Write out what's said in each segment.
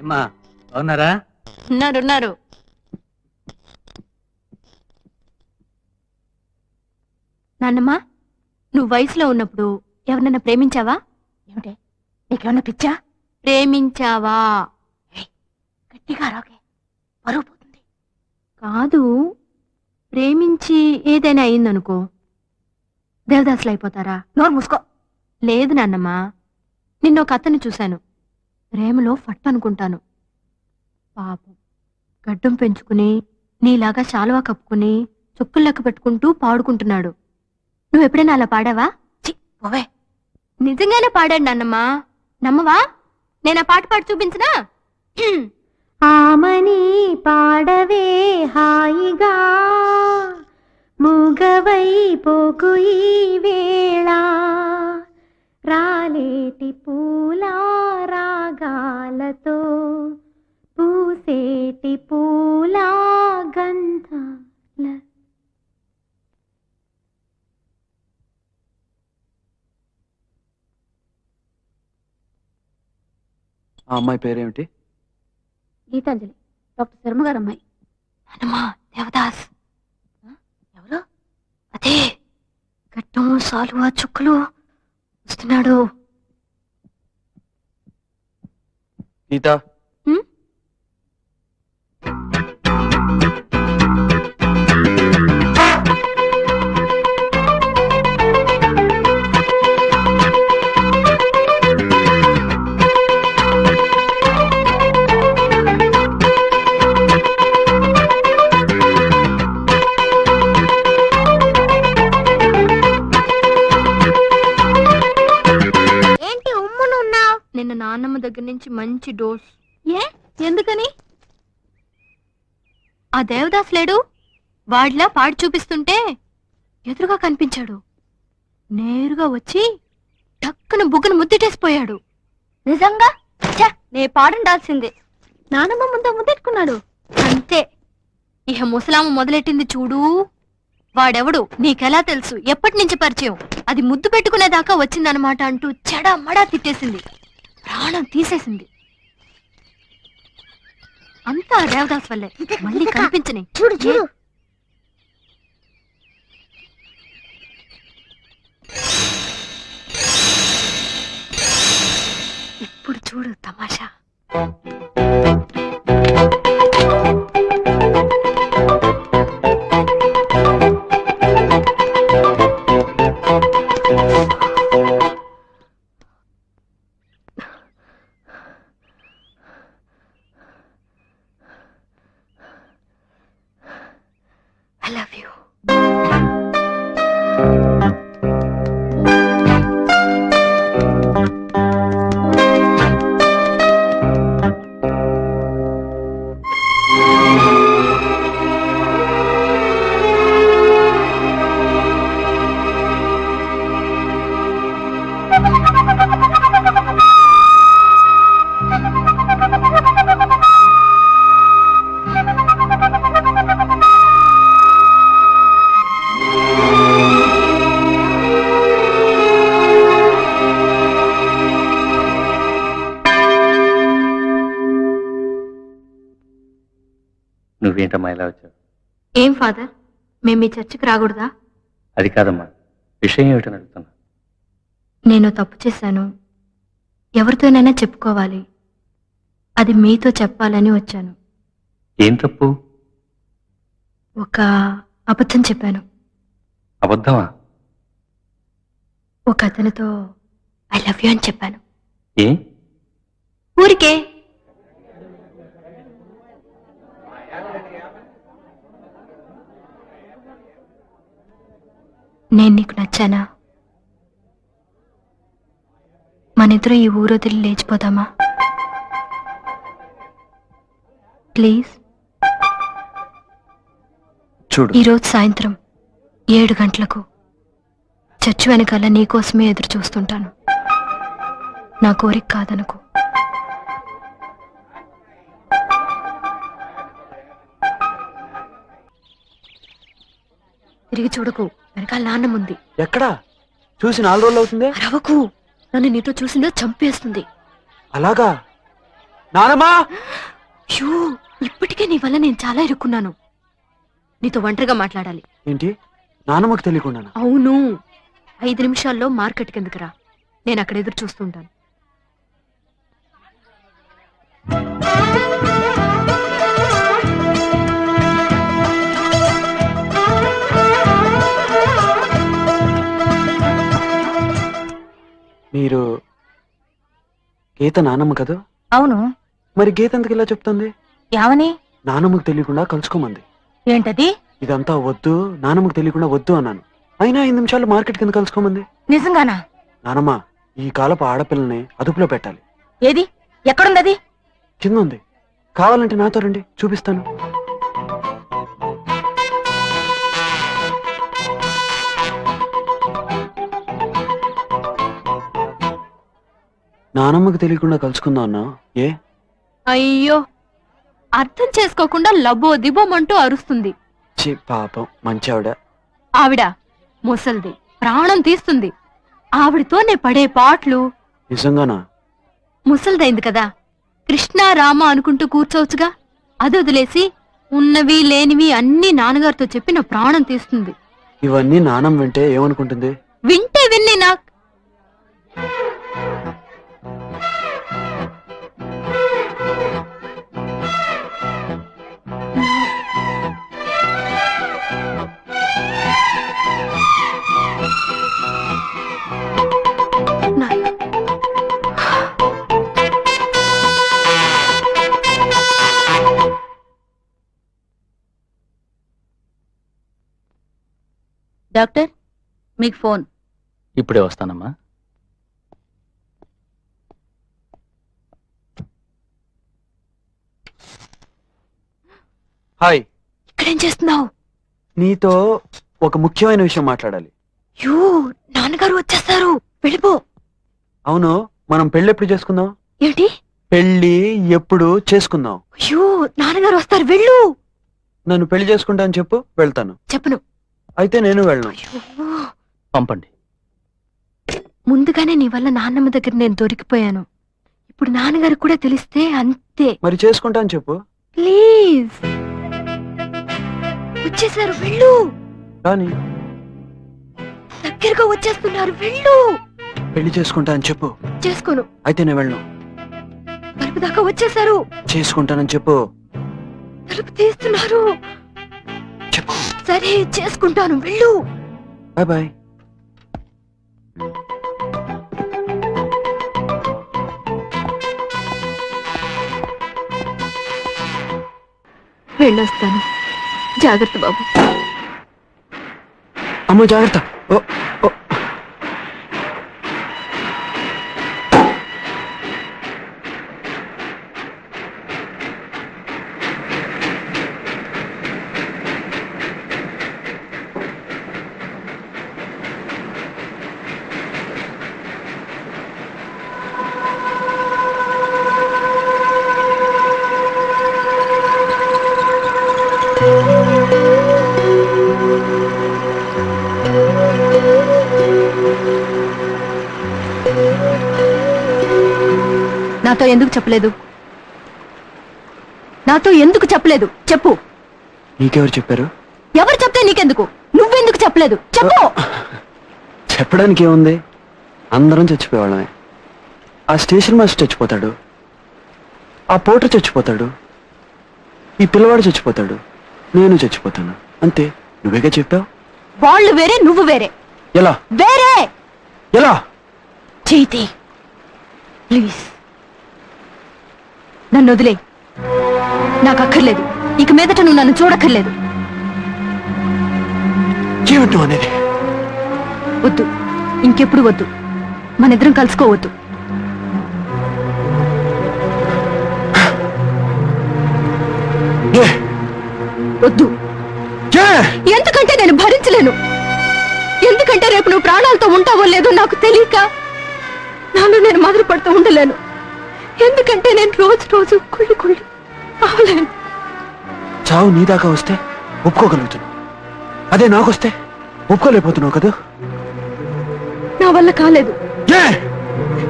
ఏమ్మా బాగున్నారా? ఉన్నారు. నాన్నమ్మ, నువ్వు వయసులో ఉన్నప్పుడు ఎవరన్నా ప్రేమించావా? ఏమిటే నీకేమన్నా పిచ్చా? ప్రేమించావా? గట్టిగా రాకే, పరువు పోతుంది. కాదు, ప్రేమించి ఏదైనా అయిందనుకో దేవదాసులు అయిపోతారా? నోరు మూసుకో. లేదు నాన్నమ్మ, నిన్న ఒక అతన్ని చూశాను, ప్రేమలో ఫట్ అనుకుంటాను. పాపం గడ్డం పెంచుకుని నీలాగా శాలువా కప్పుకుని చుక్కులు లెక్క పెట్టుకుంటూ పాడుకుంటున్నాడు. నువ్వెప్పుడైనా అలా పాడావా? పోవే. నిజంగానే పాడాడు నాన్నమ్మ, నమ్మవా? నేను ఆ పాట పాడి చూపించనా? ఆమని పాడవే హాయిగా, మూగవై పోకు ఈ వేళ, రాలేటి పూల రాగాలతో పూసేటి పూల గంధాల. ఆ అమ్మాయి పేరేమిటి? గీతాంజలి, డాక్టర్ శర్మ గారు అమ్మాయి. నాన్నమ్మ, దేవదాస్. ఎవరు? అదే గడ్డం శాలువా చుక్కలు వస్తున్నాడు. గీత, ఏంటి ఉమ్మునున్నావు? నిన్న నాన్నమ్మ దగ్గర నుంచి మంచి డోస్. ఏ ఎందుకని? ఆ దేవదాస్ లేడు, వాడిలా పాడి చూపిస్తుంటే ఎదురుగా కనిపించాడు. నేరుగా వచ్చి టక్కున బుగ్గను ముద్దెట్టేసిపోయాడు. నిజంగా నే పాడుండాల్సిందే. నానమ్మ ముందు ముద్దెట్టుకున్నాడు అంతే. ఇహ ముసలాము మొదలెట్టింది చూడు. వాడెవడు నీకెలా తెలుసు, ఎప్పటి నుంచి పరిచయం, అది ముద్దు పెట్టుకునేదాకా వచ్చిందనమాట అంటూ చెడా మడా తిట్టేసింది, ప్రాణం తీసేసింది. అంతా దేవదాస్ వల్లే. మళ్ళీ కనిపించని. చూడు చూడు. ఇప్పుడు చూడు తమాషా. I love you. నువ్వేంటమ్మా ఇలా వచ్చావు? ఏం ఫాదర్, మేము మీ చర్చికి రాకూడదా? అది కాదమ్మా, విషయం ఏమిటని అడుగుతున్నా. నేను తప్పు చేశాను, ఎవరితోనైనా చెప్పుకోవాలి, అది మీతో చెప్పాలని వచ్చాను. ఏం తప్పు? ఒక అబద్ధం చెప్పాను. అబద్ధమా? ఒక అతనితో ఐ లవ్ యూ అని చెప్పాను. ఏ? ఊరికే. నేను నీకు నచ్చానా? మనిద్దరం ఈ ఊరు వదిలి లేచిపోదామా? ప్లీజ్. చూడు, ఈరోజు సాయంత్రం 7 గంటలకు చర్చి వెనకాల నీకోసమే ఎదురు చూస్తుంటాను. నా కోరిక కాదనుకో. తిరిగి చూడకు, వెనకాల నాన్నముంది. ఎక్కడా? చూసి 4 రోజులు అవుతుంది. రవకు, నన్ను నీతో చూసిందో చంపేస్తుంది. అలాగా? నానమ్మా షూ ఇప్పటికే నీ వల్ల నేను చాలా ఇరుక్కున్నాను. నీతో ఒంటరిగా మాట్లాడాలి. ఏంటి నానమ్మకు తెలియకుండా? అవును, 5 నిమిషాల్లో మార్కెట్ కిందకి రా. నేను అక్కడ ఎదురు చూస్తుంటాను. మీరు గీత నానమ్మ కదా? అవును. మరి గీత ఎందుకు ఇలా చెప్తుంది? యావని? నానమ్మకు తెలియకుండా కలుసుకోమంది. ఏంటది? ఇదంతా వద్దు, నానమ్మకు తెలియకుండా వద్దు అన్నాను. అయినా 5 నిమిషాలు మార్కెట్ కింద కలుసుకోమంది. నిజంగానా? నానమ్మ, ఈ కాలపు ఆడపిల్లని అదుపులో పెట్టాలి. ఏది? ఎక్కడుందది? కింద ఉంది. కావాలంటే నాతో రండి, చూపిస్తాను. నానమ్మకు తెలియకుండా కలుసుకుందాం అన్నా. ఏ? అయ్యో, అర్థం చేసుకోకుండా లబో దిబోమంటూ అరుస్తుంది. ఛీ, పాపం మంచి ఆవిడ. ఆవిడ ముసల్ది, ప్రాణం తీస్తుంది. ఆవిడతో నే పడే పాటలు. నిజంగానా? ముసల్దైంది కదా, కృష్ణ రామ అనుకుంటూ కూర్చోవచ్చుగా. అది వదిలేసి ఉన్నవి లేనివి అన్ని నాన్నగారితో చెప్పి నా ప్రాణం తీస్తుంది. ఇవన్నీ నానమ్మ వింటే ఏమనుకుంటుంది? వింటే విన్ని నాకు డాక్టర్, మీకు ఫోన్. ఇప్పుడే వస్తానమ్మా. హాయ్. ఇక్కడేం చేస్తున్నావు? నీతో ఒక ముఖ్యమైన విషయం మాట్లాడాలి. యూ, నాన్నగారు వచ్చేస్తారు, వెళ్ళిపో. అవును, మనం పెళ్లి ఎప్పుడు చేసుకుందాం? ఏంటి? పెళ్లి ఎప్పుడు చేసుకుందాం? అయ్యో, నాన్నగారు వస్తారు, వెళ్ళు. నన్ను పెళ్లి చేసుకుంటా అని చెప్పు, వెళ్తాను. చెప్పను. అయితే నేను వెళ్ళను. అయ్యో, పంపండి. ముందుగానే నీ వల్ల నాన్నమ్మ దగ్గర నేను దొరికిపోయాను. ఇప్పుడు నాన్నగారు కూడా తెలిస్తే అంతే. మరి చేసుకుంటా అని చెప్పు. ప్లీజ్. వచ్చేసారు, వెళ్ళు. కానీ దగ్గరగా వచ్చేస్తున్నారు, వెళ్ళు. పెళ్లి చేసుకుంటా అని చెప్పు. చేసుకోను. అయితే నేను వెళ్ళను. తలుపు దాకా వచ్చేసారు. చేసుకుంటానని చెప్పు. తలుపు తీస్తున్నారు. చెప్పు. సరే, చేసుకుంటాను, వెళ్ళు. Bye bye. వెళ్ళొస్తాను. జాగ్రత్త బాబు. అమ్మో, జాగ్రత్త. ఓ ఓ. నాతో ఎందుకు చెప్పలేదు? నాతో ఎందుకు చెప్పలేదు? చెప్పు. నీకెవరు చెప్పారు? ఎవరు చెప్తే నీకెందుకు? నువ్వెందుకు చెప్పలేదు? చెప్పు. చెప్పడానికి ఏముంది? అందరం చచ్చిపోయేవాళ్ళమే. ఆ స్టేషన్ మాస్టర్ చచ్చిపోతాడు, ఆ పోటర్ చచ్చిపోతాడు, ఈ పిల్లవాడు చచ్చిపోతాడు, నేను చచ్చిపోతాను. అంతే. నువ్వేగా చెప్పావు. వాళ్ళు వేరే, నువ్వు వేరే. ఎలా? వేరే. ఎలా? చేతి ప్లీజ్, నన్ను వదిలే. నాకు అక్కర్లేదు. ఇక మీదట నువ్వు నన్ను చూడక్కర్లేదు. ఏమిటో అనేది? వద్దు, ఇంకెప్పుడు వద్దు. మనిద్దరం కలుసుకోవద్దు. వద్దు. ఎందుకంటే నేను భరించలేను. ఎందుకంటే రేపు నువ్వు ప్రాణాలతో ఉంటావో లేదో నాకు తెలియక నాలో నేను మొదలు పడుతూ ఉండలేను. ఎందుకంటే నేను రోజు రోజు కుళ్ళి కుళ్ళి అవలేను. చావు నీ దాకా వస్తే ఒప్పుకోగలుగుతున్నావు, అదే నాకొస్తే ఒప్పుకోలేకపోతున్నావు కదా. నా వల్ల కాలేదు. ఏ?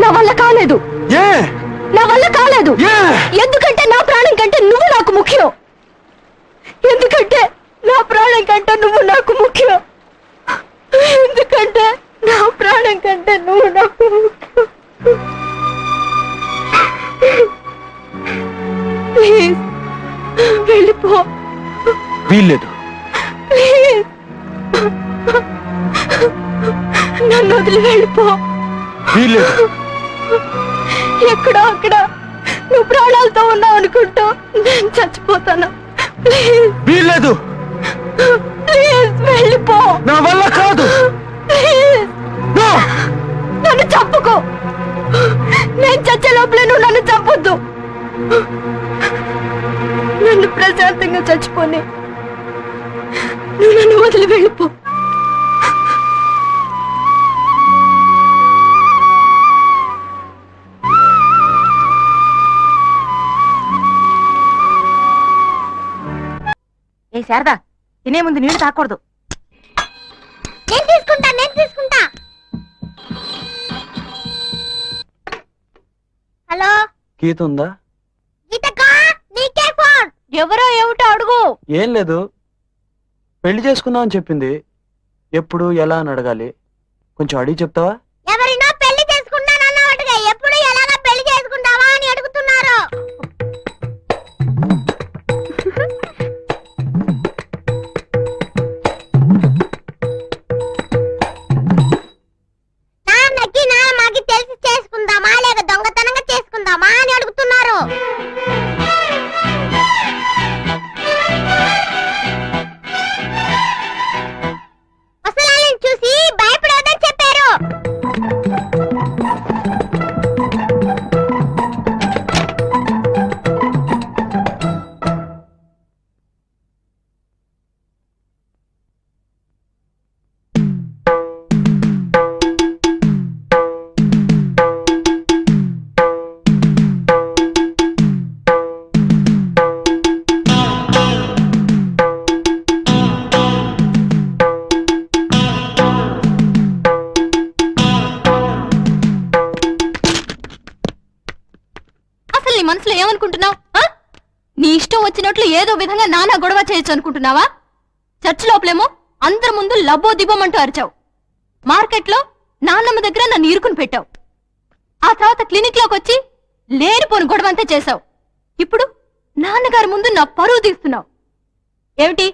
నా వల్ల కాలేదు. ఏ? నా వల్ల కాలేదు. ఎందుకంటే నా ప్రాణం కంటే నువ్వు నాకు ముఖ్యం. ఎందుకంటే నా ప్రాణం కంటే నువ్వు నాకు ముఖ్యం. ఎందుకంటే నా ప్రాణం కంటే నువ్వు నాకు ముఖ్యం. ప్లీజ్ వెళ్ళిపో. వీల్లేదు. ప్లీజ్ నన్ను వదిలి వెళ్ళిపో. వీల్లేదు. ఎక్కడో అక్కడ నువ్వు ప్రాణాలతో ఉన్నావు అనుకుంటూ నేను చచ్చిపోతాను. ప్లీజ్ వీల్లేదు. ప్లీజ్ వెళ్ళిపో. నా వల్ల కాదు. ప్లీజ్ నన్ను చంపుకో. నేను చచ్చే లోపలే నువ్వు నన్ను చంపొద్దు. నన్ను ప్రశాంతంగా చచ్చిపోని. నువ్వు నన్ను వదిలి వెళ్ళిపో. ఏ శారదా, తినే ముందు నీళ్లు తాకూడదు. నేను తీసుకుంటా. హలో గీత ఉందా? గీతకా, నీకే ఫోన్. ఎవరో ఏమిటో అడుగు. ఏం లేదు. పెళ్లి చేసుకుందాం అని చెప్పింది. ఎప్పుడు ఎలా అని అడగాలి. కొంచెం అడిగి చెప్తావా? ఎవరినో పెళ్లి చేసుకుంటానన్నట్టుగా ఎప్పుడు ఎలాగా పెళ్లి చేసుకుంటావా అని అడుగుతున్నారు. నాన్నకి నాన్నకి తెలిసి చేసుకుందామా లేక దొంగతనంగా చేసుకుందామా అని అడుగుతున్నారు. ముసలాళ్ళని చూసి భయపడొద్దని చెప్పారు. అసలు నీ మనసులో ఏమనుకుంటున్నావు? నీ ఇష్టం వచ్చినట్లు ఏదో విధంగా నానా గొడవ చేయొచ్చు అనుకుంటున్నావా? చర్చ్ లోపలేమో అందరి ముందు లబ్బో దిబ్బమంటూ అరిచావు. మార్కెట్లో నాన్నమ్మ దగ్గర నన్ను ఇరుకుని పెట్టావు. ఆ తర్వాత క్లినిక్ లోకి వచ్చి లేనిపోని గొడవ అంతా చేశావు. ఇప్పుడు నాన్నగారి ముందు నా పరువు తీస్తున్నావు. ఏమిటి,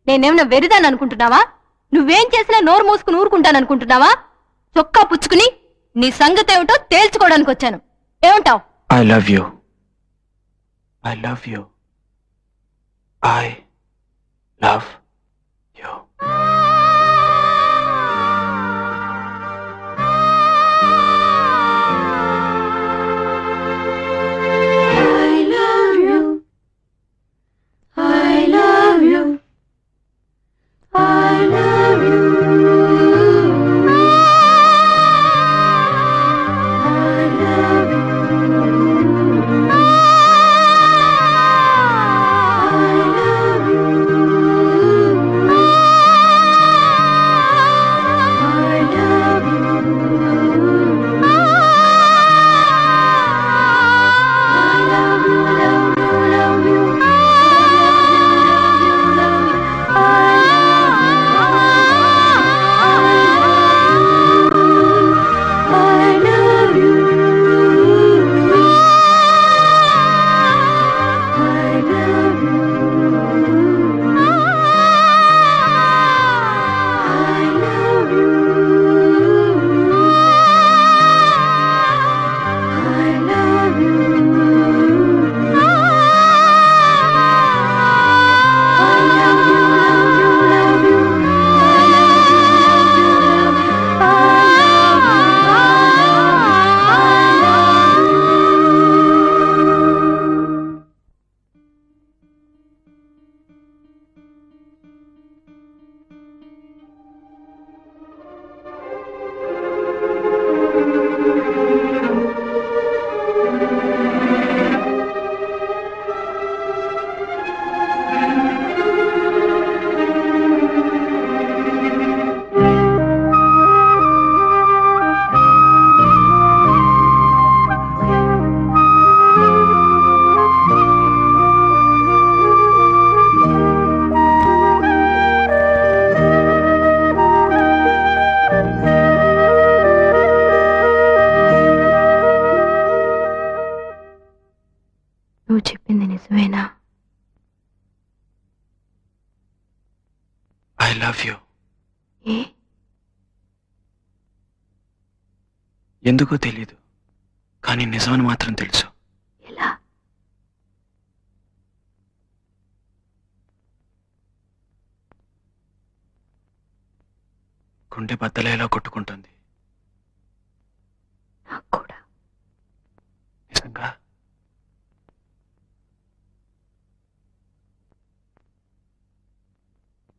నేనేమన్నా వెరిదాన్ని అనుకుంటున్నావా? నువ్వేం చేసినా నోరు మూసుకుని ఊరుకుంటాననుకుంటున్నావా? చొక్కా పుచ్చుకుని నీ సంగతి ఏమిటో తేల్చుకోవడానికి వచ్చాను. ఏమంటావు? I love you. I love you. I love you. నువ్వు చెప్పింది నిజమేనా? I love you. ఏ? ఎందుకో తెలీదు, కానీ నిజమని మాత్రం తెలుసు. ఎలా? గుండె బద్దలేలా కొట్టుకుంటుంది. నాకు కూడా. నిజంగా